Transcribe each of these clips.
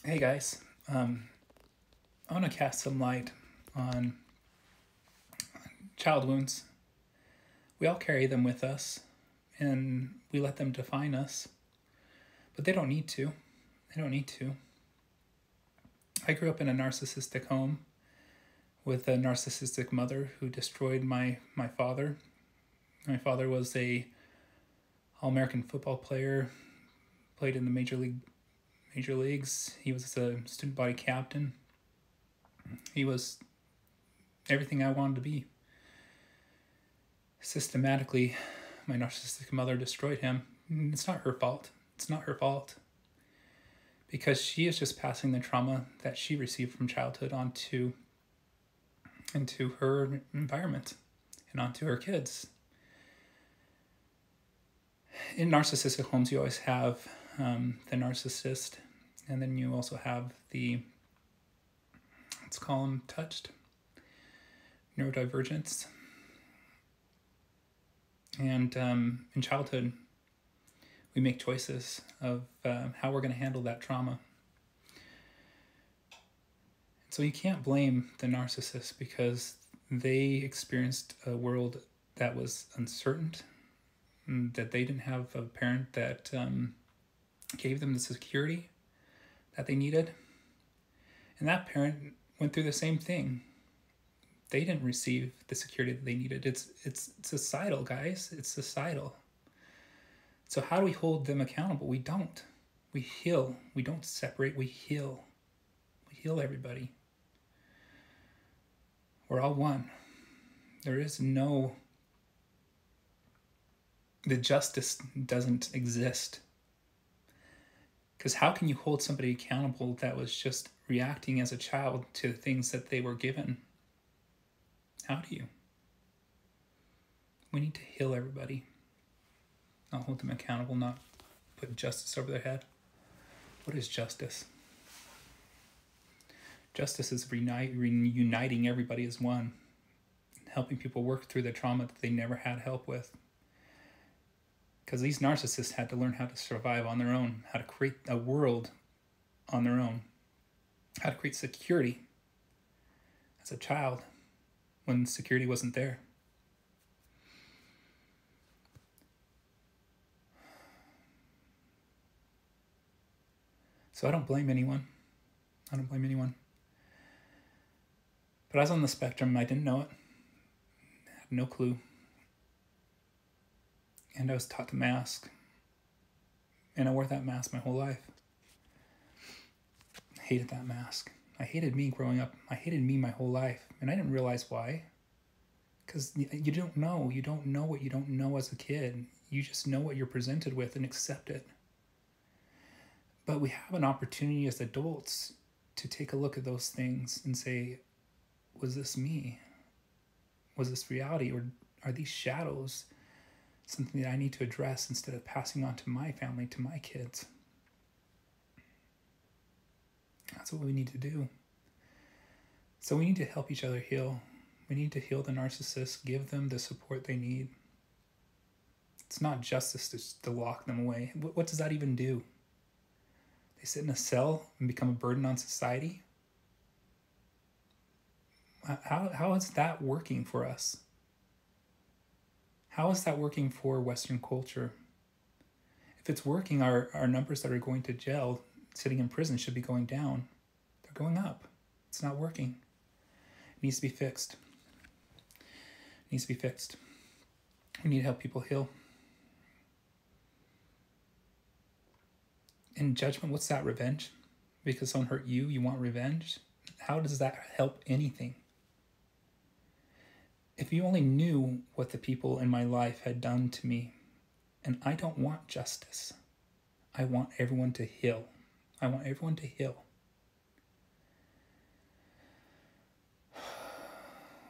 Hey guys, I want to cast some light on child wounds. We all carry them with us and we let them define us, but they don't need to. They don't need to. I grew up in a narcissistic home with a narcissistic mother who destroyed my father. My father was a All-American football player, played in the major leagues. He was a student body captain. He was everything I wanted to be. Systematically, my narcissistic mother destroyed him. It's not her fault. It's not her fault. Because she is just passing the trauma that she received from childhood onto into her environment and onto her kids. In narcissistic homes, you always have the narcissist, and then you also have the, let's call them touched, neurodivergence. And in childhood, we make choices of how we're going to handle that trauma. So you can't blame the narcissist because they experienced a world that was uncertain, that they didn't have a parent that gave them the security that they needed. And that parent went through the same thing. They didn't receive the security that they needed. It's societal, guys. It's societal. So how do we hold them accountable? We don't. We heal. We don't separate. We heal. We heal everybody. We're all one. There is no... The justice doesn't exist. Because how can you hold somebody accountable that was just reacting as a child to things that they were given? How do you? We need to heal everybody. Not hold them accountable, not put justice over their head. What is justice? Justice is reuniting everybody as one, helping people work through the trauma that they never had help with. Because these narcissists had to learn how to survive on their own, how to create a world on their own, how to create security as a child when security wasn't there. So I don't blame anyone. I don't blame anyone. But I was on the spectrum. I didn't know it. I had no clue. And I was taught to mask. And I wore that mask my whole life. I hated that mask. I hated me growing up. I hated me my whole life. And I didn't realize why. Because you don't know. You don't know what you don't know as a kid. You just know what you're presented with and accept it. But we have an opportunity as adults to take a look at those things and say, was this me? Was this reality? Or are these shadows something that I need to address instead of passing on to my family, to my kids? That's what we need to do. So we need to help each other heal. We need to heal the narcissists, give them the support they need. It's not justice to lock them away. What does that even do? They sit in a cell and become a burden on society? How is that working for us? How is that working for Western culture? If it's working, our numbers that are going to jail, sitting in prison, should be going down. They're going up. It's not working. It needs to be fixed. It needs to be fixed. We need to help people heal. In judgment, what's that? Revenge? Because someone hurt you, you want revenge? How does that help anything? If you only knew what the people in my life had done to me, and I don't want justice. I want everyone to heal. I want everyone to heal.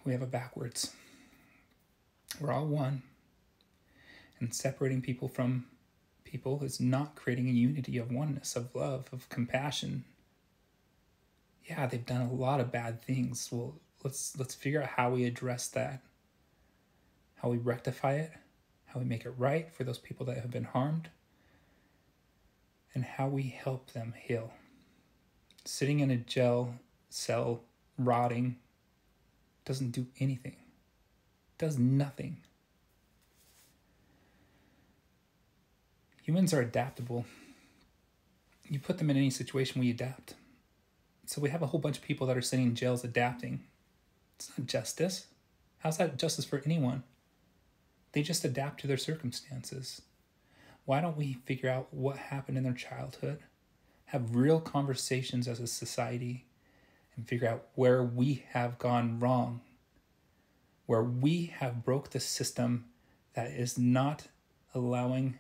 We have it backwards. We're all one. And separating people from people is not creating a unity of oneness, of love, of compassion. Yeah, they've done a lot of bad things. Well, let's figure out how we address that, how we rectify it, how we make it right for those people that have been harmed, and how we help them heal. Sitting in a jail cell, rotting, doesn't do anything. Does nothing. Humans are adaptable. You put them in any situation, we adapt. So we have a whole bunch of people that are sitting in jails adapting. It's not justice. How's that justice for anyone? They just adapt to their circumstances. Why don't we figure out what happened in their childhood, have real conversations as a society, and figure out where we have gone wrong, where we have broke the system that is not allowing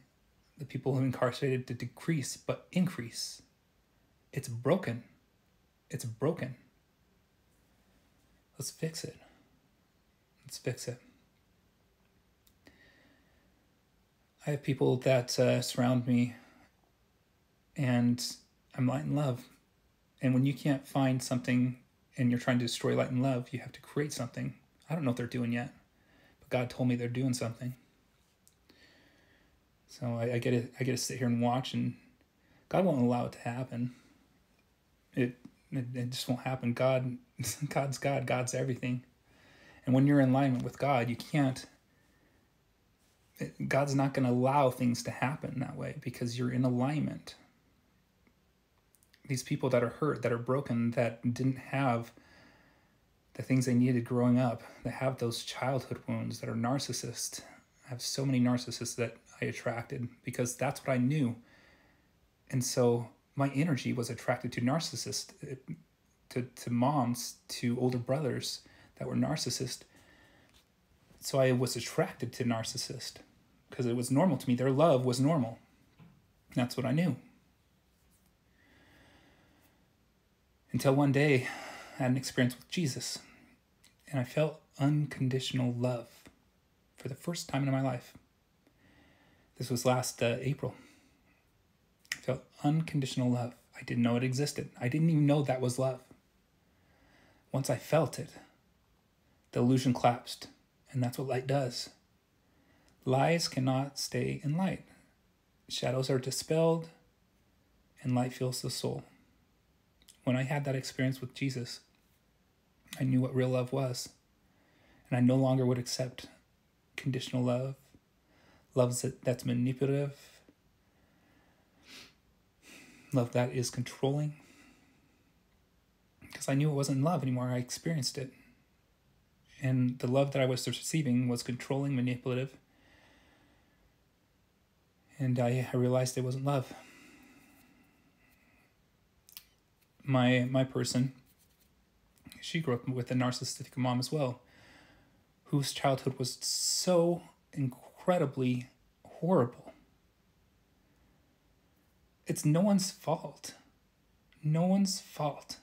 the people who are incarcerated to decrease but increase. It's broken. It's broken. Let's fix it. Let's fix it. I have people that surround me, and I'm light and love. And when you can't find something and you're trying to destroy light and love, you have to create something. I don't know what they're doing yet, but God told me they're doing something. So I get to sit here and watch, and God won't allow it to happen. It just won't happen. God's God. God's everything. And when you're in alignment with God, you can't. God's not going to allow things to happen that way because you're in alignment. These people that are hurt, that are broken, that didn't have the things they needed growing up, that have those childhood wounds, that are narcissists. I have so many narcissists that I attracted because that's what I knew. And so my energy was attracted to narcissists, to moms, to older brothers that were narcissists. So I was attracted to narcissists because it was normal to me. Their love was normal. That's what I knew. Until one day, I had an experience with Jesus, and I felt unconditional love for the first time in my life. This was last April. I felt unconditional love. I didn't know it existed. I didn't even know that was love. Once I felt it, the illusion collapsed, and that's what light does. Lies cannot stay in light. Shadows are dispelled, and light fills the soul. When I had that experience with Jesus, I knew what real love was, and I no longer would accept conditional love, love that's manipulative, love that is controlling, because I knew it wasn't love anymore. I experienced it, and the love that I was receiving was controlling, manipulative, and I realized it wasn't love. My person, she grew up with a narcissistic mom as well, whose childhood was so incredibly horrible. It's no one's fault. No one's fault.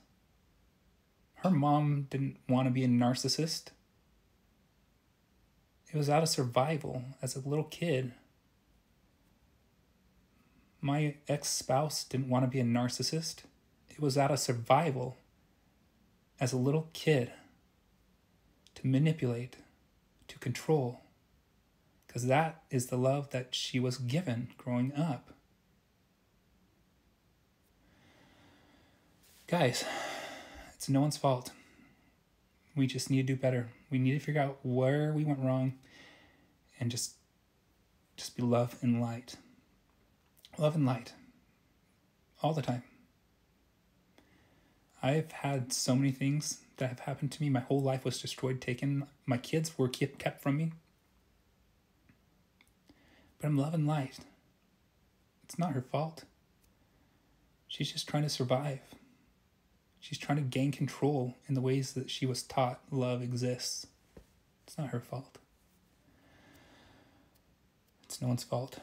Her mom didn't want to be a narcissist. It was out of survival as a little kid. My ex-spouse didn't want to be a narcissist. It was out of survival as a little kid to manipulate, to control, because that is the love that she was given growing up. Guys, it's no one's fault. We just need to do better. We need to figure out where we went wrong and just be love and light. Love and light. All the time. I've had so many things that have happened to me. My whole life was destroyed, taken. My kids were kept from me. But I'm love and light. It's not her fault. She's just trying to survive. She's trying to gain control in the ways that she was taught love exists. It's not her fault. It's no one's fault.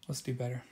Let's do better.